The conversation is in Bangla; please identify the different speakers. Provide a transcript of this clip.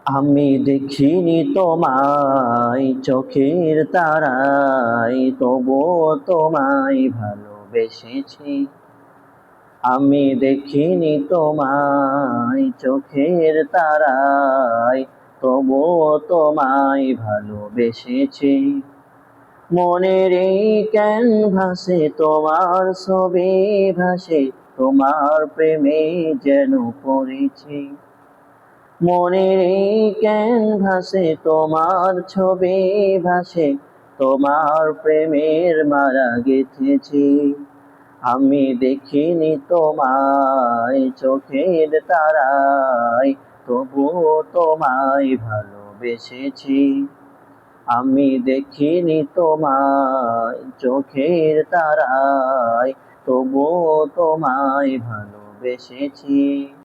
Speaker 1: আমি দেখিনি তোমায় চোখের তারায়, তবুও তোমায় ভালোবেসেছি। আমি দেখিনি তোমায় চোখের তারায়, তবুও তোমায় ভালোবেসেছি। মনের এই ক্যানভাসে তোমার ছবি ভাসে, তোমার প্রেমে যেন পড়েছি। মনের এই ক্যানভাসে তোমার ছবি ভাসে, তোমার প্রেমের মালা গেঁথেছি। আমি দেখিনি তোমায় চোখের তারায়, তবুও তোমায় ভালোবেসেছি। আমি দেখিনি তোমায় চোখের তারায়, তবুও তোমায় ভালোবেসেছি।